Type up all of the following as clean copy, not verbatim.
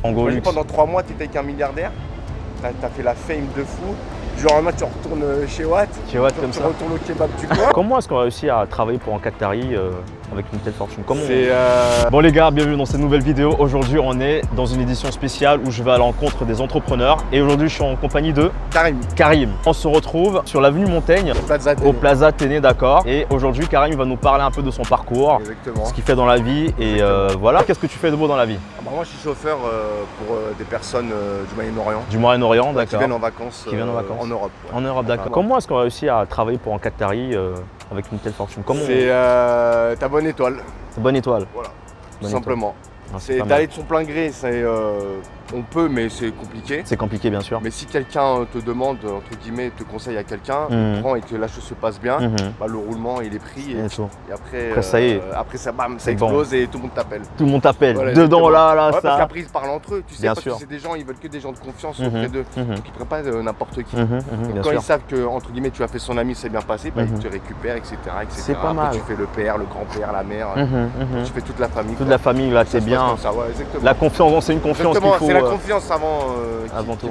En gros, pendant 3 mois, tu étais avec un milliardaire, tu as fait la fame de fou. Du jour au lendemain, tu retournes chez Watt, tu retournes au kebab du coin. Comment est-ce qu'on a réussi à travailler pour un Qatari avec une telle fortune? Bon les gars, bienvenue dans cette nouvelle vidéo. Aujourd'hui, on est dans une édition spéciale où je vais à l'encontre des entrepreneurs. Et aujourd'hui, je suis en compagnie de Karim. On se retrouve sur l'avenue Montaigne, au Plaza Athénée, d'accord. Et aujourd'hui, Karim va nous parler un peu de son parcours, ce qu'il fait dans la vie. Et voilà, qu'est-ce que tu fais de beau dans la vie? Moi, je suis chauffeur pour des personnes du Moyen-Orient. Du Moyen-Orient, d'accord. Qui viennent en vacances. En Europe. En Europe, d'accord. Comment est-ce qu'on a réussi à travailler pour un Qatari avec une telle fortune? C'est ta bonne étoile. Bonne étoile. Voilà, tout bonne simplement. Ah, c'est d'aller de son plein gré, on peut, mais c'est compliqué. C'est compliqué, bien sûr. Mais si quelqu'un te demande, entre guillemets, te conseille à quelqu'un, prend et que la chose se passe bien, bah, le roulement il est pris. Et après ça y est. Après ça, bam, ça explose bon. Et tout le monde t'appelle. Tout le monde t'appelle. Voilà, dedans, là, ouais, ça. Parce qu'après ils se parlent entre eux, tu sais, bien parce sûr. que c'est des gens, ils veulent que des gens de confiance auprès d'eux. Donc ils ne prennent pas n'importe qui. Donc, quand ils savent que, entre guillemets, tu as fait son ami, c'est bien passé, bah, ils te récupèrent, etc. C'est pas après, mal. tu fais le père, le grand-père, la mère, tu fais toute la famille. Toute la famille, là, c'est bien. La confiance, c'est une confiance qu'il faut. C'est la confiance avant tout.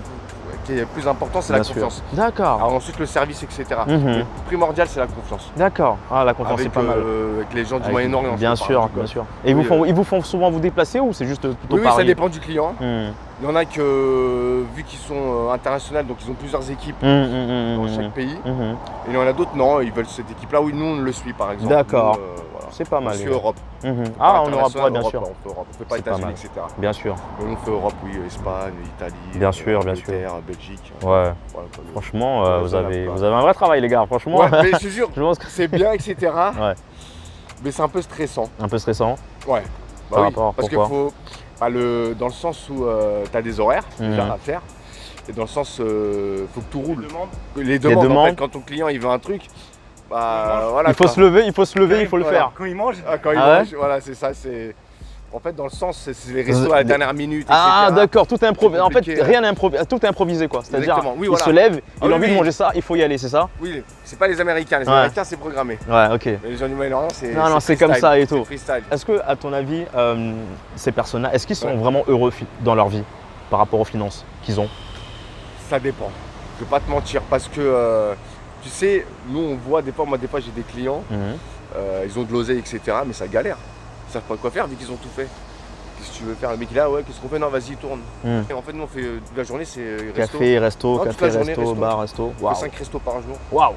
Qui est le plus important, c'est la confiance. D'accord. Alors ensuite le service, etc. Le primordial, c'est la confiance. D'accord. Ah, la confiance, c'est pas mal. Avec les gens du Moyen-Orient. Bien sûr, bien sûr. Et ils vous font souvent vous déplacer ou c'est juste plutôt Oui, ça dépend du client. Il y en a que, vu qu'ils sont internationaux, donc ils ont plusieurs équipes dans chaque pays. Et il y en a d'autres, non, ils veulent cette équipe-là. Oui, nous, on le suit, par exemple. D'accord. C'est pas mal. On suit Europe. Ah, en Europe, ouais, bien sûr. On fait pas États-Unis, etc. Bien sûr. Mais on fait Europe, oui, Espagne, Italie, bien sûr, Belgique. Ouais. Franchement, vous avez un vrai travail, les gars. Franchement. Ouais, mais je te jure, c'est bien, etc. Ouais. Mais c'est un peu stressant. Un peu stressant. Ouais. Par rapport, parce qu'il faut, dans le sens où tu as des horaires déjà à faire. Et dans le sens, faut que tout roule. Les demandes. En fait, quand ton client il veut un truc, bah, voilà, il faut se lever, il faut le faire. Quand il mange, voilà, c'est ça. En fait, dans le sens, c'est les restos à la dernière minute. Ah, d'accord, tout est improvisé. En fait, rien n'est improvisé, tout est improvisé, quoi. C'est-à-dire, il se lève, il a envie de manger ça, il faut y aller, c'est ça? Oui, c'est pas les Américains. Les Américains, c'est programmé. Ouais, ok. Mais les gens du Moyen-Orient, c'est. Non, c'est comme ça et tout. Freestyle. Est-ce que, à ton avis, ces personnes-là, est-ce qu'ils sont vraiment heureux dans leur vie par rapport aux finances qu'ils ont? Ça dépend. Je vais pas te mentir, parce que. Tu sais, nous on voit des fois, j'ai des clients, ils ont de l'oseille, etc. Mais ça galère. Ils savent pas quoi faire vu qu'ils ont tout fait. Qu'est-ce que tu veux faire? Le mec il est là, ouais, qu'est-ce qu'on fait? Non, vas-y, tourne. Et en fait, nous on fait toute la journée, c'est resto. Café, resto, bar, resto. On fait 5 restos par jour. Waouh!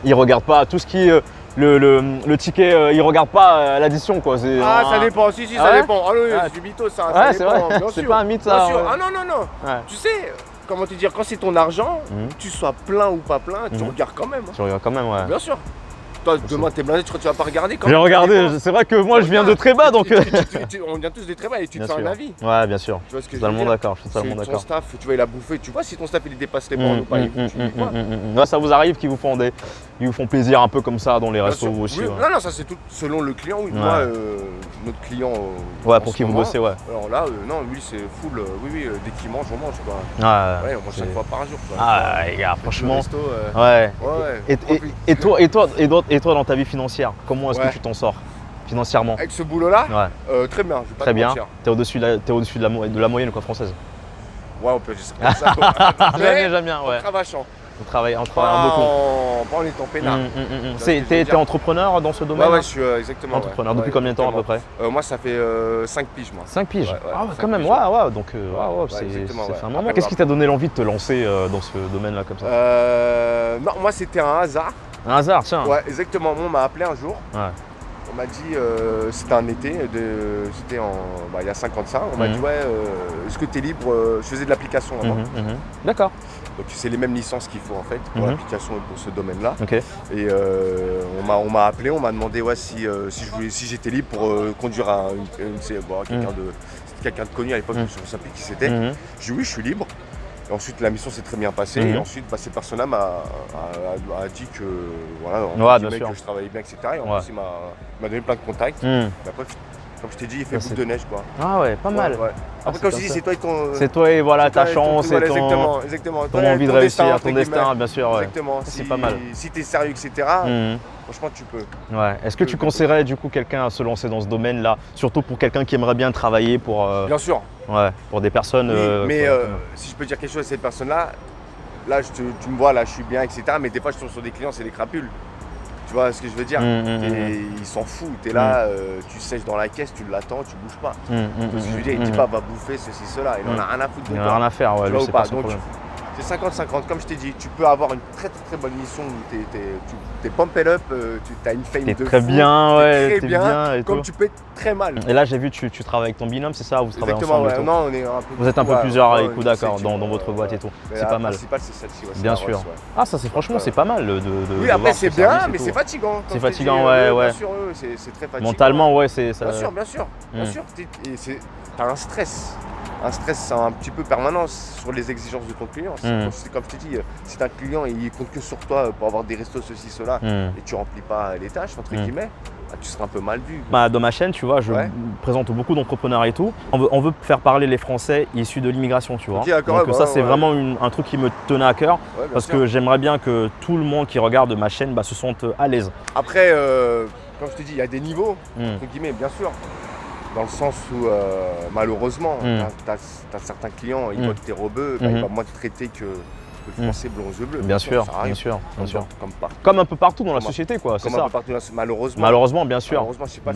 Ils regardent pas tout ce qui est le ticket, ils regardent pas l'addition, quoi. Ça dépend, si, ça dépend. Ah oui, c'est du mytho ça. Ouais, c'est vrai. C'est pas un mythe ça. Ah non. Tu sais. Comment te dire, quand c'est ton argent, tu sois plein ou pas plein, tu regardes quand même. Tu regardes quand même, ouais. Bien sûr. Toi, demain, t'es blindé, tu vas pas regarder quand même. J'ai regardé, c'est vrai que moi, je viens de très bas, donc. On vient tous de très bas et tu te fais un avis. Ouais, bien sûr. Tu vois ce que je suis totalement d'accord. Ton staff, tu vois, il a bouffé. Tu vois si ton staff, il dépasse les bornes ou pas. Ouais, ça vous arrive qu'ils vous font plaisir un peu comme ça dans les restos aussi? Non, ça c'est tout selon le client. Oui, moi, notre client. Ouais, pour qui vous bossez, ouais. Alors là, non, lui, c'est full. Oui, dès qu'il mange, on mange, quoi. Ouais, on mange 5 fois par jour. Ah, les gars, franchement. Ouais. Et toi, dans ta vie financière, comment est-ce que tu t'en sors financièrement? Avec ce boulot-là, très bien. Je vais pas très bien. T'es au-dessus de la moyenne, quoi, française. Ouais, on peut dire ça comme ça. J'aime bien, ouais. Travachant. On travaille beaucoup. Pas en étant peinard. T'es entrepreneur dans ce domaine? Ouais, je suis exactement. Entrepreneur. Depuis combien de temps à peu près? Moi, ça fait 5 piges, moi. 5 piges? Ah, quand même, ouais. Donc, c'est un moment. Qu'est-ce qui t'a donné l'envie de te lancer dans ce domaine-là comme ça? Non, moi, c'était un hasard. Un hasard, tiens. Ouais, exactement. Moi, on m'a appelé un jour. Ouais. On m'a dit, c'était un été, c'était il y a 5 ans de ça. On m'a dit, ouais, est-ce que tu es libre? Je faisais de l'application avant. D'accord. Donc c'est les mêmes licences qu'il faut en fait pour l'application et pour ce domaine-là. Okay. Et on m'a appelé, on m'a demandé si j'étais libre pour conduire quelqu'un de connu à l'époque, je me souviens plus qui c'était. J'ai dit oui, je suis libre. Et ensuite la mission s'est très bien passée et ensuite cette personne-là m'a dit que que je travaillais bien, etc. Et en plus il m'a donné plein de contacts. Et après, comme je t'ai dit, il fait boule de neige quoi. Ah ouais, pas mal. Après, comme je dis, c'est toi et ton. C'est toi et voilà, ta chance et ton. Exactement. Ton envie de réussir, ton destin, bien sûr. Exactement. C'est pas mal. Si tu es sérieux, etc., franchement, tu peux. Ouais. Est-ce que tu conseillerais du coup quelqu'un à se lancer dans ce domaine-là, surtout pour quelqu'un qui aimerait bien travailler pour. Bien sûr. Ouais, pour des personnes. Oui, mais si je peux dire quelque chose à cette personne-là, là, tu me vois, là, je suis bien, etc. Mais des fois, je tombe sur des clients, c'est des crapules. Tu vois ce que je veux dire? Ils s'en foutent. Tu es là, tu sèches dans la caisse, tu l'attends, tu bouges pas. Tu vois ce que je veux dire? Il dit pas, va bouffer ceci, cela. Il en a rien à foutre de toi. Il en a rien à faire, ouais, lui, c'est pas son problème. C'est 50-50, comme je t'ai dit, tu peux avoir une très bonne mission où t'es pumped up, tu as une fame de fou. Très bien, ouais, t'es très bien, et comme tu peux être très mal. Et là j'ai vu tu travailles avec ton binôme, c'est ça? Vous travaillez ensemble? Ouais. Non, on est un peu. Vous êtes un peu plusieurs avec vous, d'accord, dans votre boîte et tout. C'est pas mal. La principale, c'est celle-ci, bien sûr. Ah, ça c'est franchement c'est pas mal de. Oui, après c'est bien, mais c'est fatigant. C'est fatigant, ouais. Bien sûr, c'est très fatigant. Mentalement, ouais, c'est ça. Bien sûr. T'as un stress. Un stress un petit peu permanent sur les exigences de ton client. C'est comme je t'ai dit, si t'as un client et il compte que sur toi pour avoir des restos, ceci, cela, et tu remplis pas les tâches, entre guillemets, tu seras un peu mal vu. Dans ma chaîne, tu vois, je présente beaucoup d'entrepreneurs et tout. On veut faire parler les Français issus de l'immigration, tu vois. Okay, donc ça, c'est vraiment un truc qui me tenait à cœur, parce que j'aimerais bien que tout le monde qui regarde ma chaîne se sente à l'aise. Après, comme je te dis, il y a des niveaux, entre guillemets, bien sûr. Dans le sens où, malheureusement, tu as certains clients, ils voient que tu es rebeu, il va moins te traiter que le français blond aux yeux bleus. Bien sûr. Comme un peu partout dans la société, quoi. Comme un peu partout, malheureusement. Malheureusement, bien sûr. Malheureusement, je ne sais pas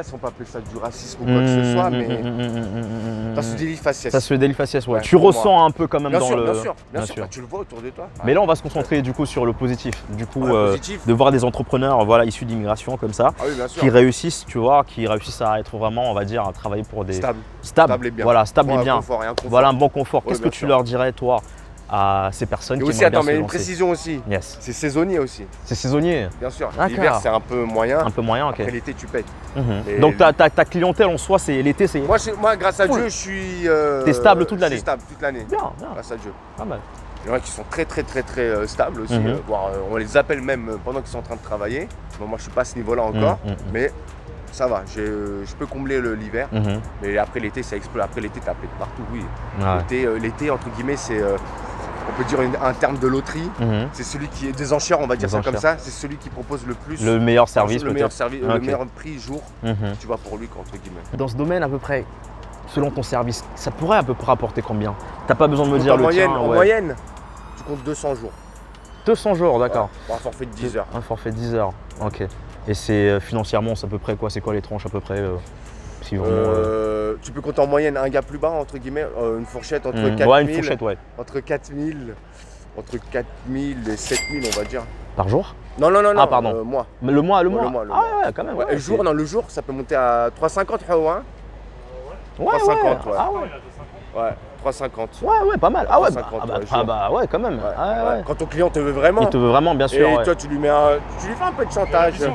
si on peut appeler ça du racisme ou quoi que ce soit, mais ça se délie faciès. Ça se délie faciès, ouais. Tu ressens un peu quand même dans le… Bien sûr. Tu le vois autour de toi. Mais là, on va se concentrer du coup sur le positif. Du coup, de voir des entrepreneurs issus d'immigration comme ça, qui réussissent, tu vois, qui réussissent à être vraiment, on va dire, à travailler pour des… Stable et bien. Voilà, stable et bien. Voilà, un bon confort. Ouais, qu'est-ce que tu leur dirais, toi, à ces personnes qui aimeraient bien se lancer? Une précision aussi. Yes. C'est saisonnier aussi. C'est saisonnier. Bien sûr. L'hiver, c'est un peu moyen. Un peu moyen, ok. Après l'été, tu payes. Donc ta clientèle en soi, c'est l'été, c'est… Moi, grâce à Dieu, je suis… T'es stable toute l'année? Stable toute l'année. Bien. Grâce à Dieu. Pas mal. Il y en a qui sont très stables aussi, voire on les appelle même pendant qu'ils sont en train de travailler. Bon, moi je suis pas à ce niveau-là encore, mais ça va, je peux combler l'hiver. Mais après l'été ça explose, après l'été t'as appelé de partout, oui. L'été entre guillemets c'est, on peut dire un terme de loterie, c'est celui qui est des enchères, on va dire ça comme ça, c'est celui qui propose le plus. Le meilleur service le meilleur prix jour, tu vas pour lui entre guillemets. Dans ce domaine à peu près, selon ton service, ça pourrait à peu près rapporter combien? T'as pas besoin de me dire le tien. En moyenne, tu comptes 200 jours. 200 jours, d'accord. Pour un forfait de 10 heures. Un forfait de 10 heures, ok. Et c'est financièrement, c'est à peu près quoi? C'est quoi les tranches à peu près si vraiment, tu peux compter en moyenne un gars plus bas, entre guillemets, une fourchette entre 4000. Ouais, une fourchette, ouais. Entre 4000 et 7000, on va dire. Par jour? Non. Ah, pardon. Mois. Le mois. Ah ouais, quand même. Ouais, le jour, ça peut monter à 350, hein. Ouais. 350, ouais. Ah ouais. Ouais, 350. Ouais, pas mal. Ah ouais, 350, ouais, quand même. Ouais. Quand ton client te veut vraiment. Il te veut vraiment, bien sûr. Et toi, tu lui fais un peu de chantage. 4,50.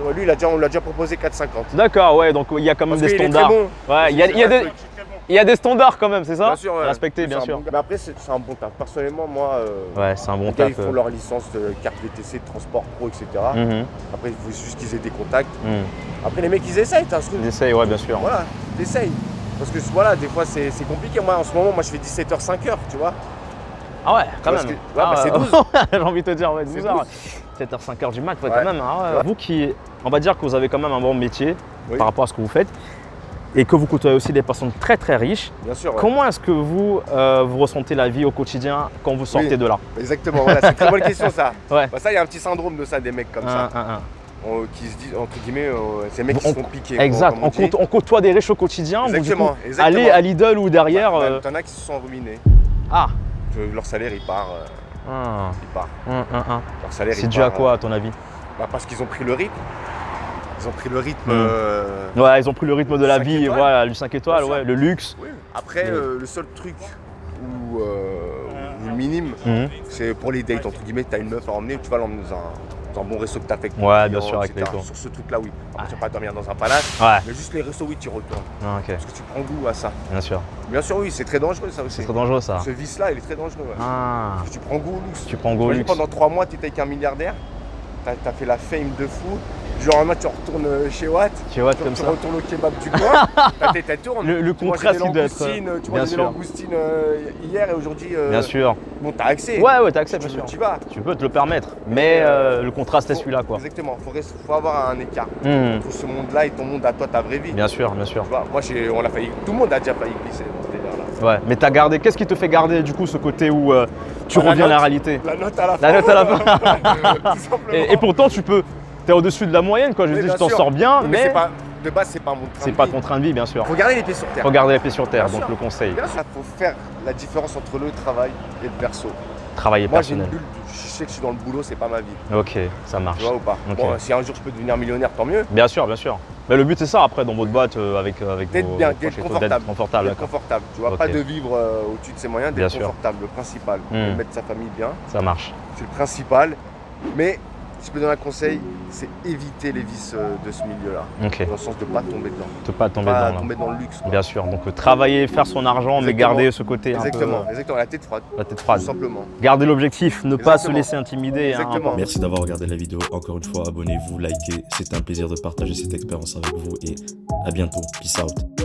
Ouais, lui, on l'a déjà proposé 4,50. D'accord, ouais, donc il y a quand même des standards. Ouais, il y a des standards quand même, c'est ça? Bien sûr, ouais. Respecter, bien sûr. Mais après, c'est un bon taf. Personnellement, moi, ouais, c'est un bon taf. Ils font leur licence de carte VTC, de transport pro, etc. Après, il faut juste qu'ils aient des contacts. Après, les mecs, ils essayent. Ils essayent, ouais, bien sûr. Voilà, ils essayent. Parce que voilà, des fois, c'est compliqué. Moi, en ce moment, je fais 17h, 5h, tu vois. Ah ouais, quand même. C'est 12. J'ai envie de te dire, ouais, 12h. 7h, 5h du mat, ouais, quand même. Hein, ouais. Vous qui, on va dire que vous avez quand même un bon métier par rapport à ce que vous faites et que vous côtoyez aussi des personnes très riches. Bien sûr. Ouais. Comment est-ce que vous, vous ressentez la vie au quotidien quand vous sortez de là? Exactement, voilà, c'est une très bonne question ça. Ouais. Ça, il y a un petit syndrome de ça, des mecs comme ça. Qui se disent, entre guillemets, c'est des mecs qui se font piquer. Exact, on côtoie des riches au quotidien. Exactement. Allez à Lidl ou derrière. T'en as qui se sont ruinés. Ah. Leur salaire, il part. Il part. Leur salaire, c'est dû à quoi, à ton avis? Parce qu'ils ont pris le rythme. Ils ont pris le rythme. Ouais, ils ont pris le rythme de la vie, voilà, le 5 étoiles, ouais, le luxe. Oui. Après, le seul truc où le minime, c'est pour les dates, entre guillemets, tu as une meuf à emmener, tu vas l'emmener dans un bon resto que tu as fait. Ouais, bien sûr, avec les taux. Sur ce truc-là, oui. Après, tu vas pas dormir dans un palace, mais juste les restos, oui, tu y retournes. Parce que tu prends goût à ça. Bien sûr. Bien sûr, oui, c'est très dangereux ça aussi. C'est très dangereux ça. Ce vice-là, il est très dangereux. Parce que tu prends goût au luxe. Tu prends goût au luxe. Pendant 3 mois, tu étais avec un milliardaire. t'as fait la fame de fou. Genre, maintenant, tu retournes chez Watt. Chez Watt, tu comme ça. retournes au kebab du coin. Ta tête, elle tourne. Le contraste, il doit être. Tu manges des langoustines hier et aujourd'hui. Bien sûr. Bon, t'as accès. Ouais, t'as accès, bien sûr. Tu vas. Tu peux te le permettre. Mais le contraste est celui-là, quoi. Exactement. Faut avoir un écart entre ce monde-là et ton monde à toi, ta vraie vie. Bien sûr, bien sûr. Tu vois, moi, on a failli. Tout le monde a déjà failli glisser dans ce délire-là. Ouais, mais t'as gardé. Qu'est-ce qui te fait garder, du coup, ce côté où tu reviens à la réalité? La note à la fin. La note à la fin. Tout simplement. Et pourtant, t'es au-dessus de la moyenne, quoi. Je dis, tu t'en sors bien, mais. De base, c'est pas mon train de vie. C'est pas ton train de vie, bien sûr. Faut garder les pieds sur terre. Faut garder les pieds sur terre, Bien donc sûr. le conseil. Bien sûr, faut faire la différence entre le travail et le perso. Travailler Moi, j'ai une personnel. bulle, je sais que je suis dans le boulot, c'est pas ma vie. Ok, ça marche. Tu vois ou pas? Ok. Bon, si un jour je peux devenir millionnaire, tant mieux. Bien sûr, bien sûr. Mais le but, c'est ça, après, dans votre boîte, avec D'être vos bien, proches d'être et tout, confortable. d'être confortable, D'être d'accord. confortable. Tu vois, Ok. pas de vivre au-dessus de ses moyens, Bien d'être sûr. confortable, le principal. De mettre sa famille bien, Ça marche. c'est le principal. Mais si je peux donner un conseil, c'est éviter les vices de ce milieu-là. Ok. Dans le sens de pas tomber dedans. De pas tomber Pas dedans. tomber dans le luxe. Quoi. Bien sûr. Donc travailler, faire son argent, mais Exactement. garder ce côté Exactement, un peu. exactement, la tête froide. La tête froide. Tout simplement. Garder l'objectif, ne pas se Exactement. laisser intimider. hein, Exactement. important. Merci d'avoir regardé la vidéo. Encore une fois, abonnez-vous, likez. C'était un plaisir de partager cette expérience avec vous et à bientôt. Peace out.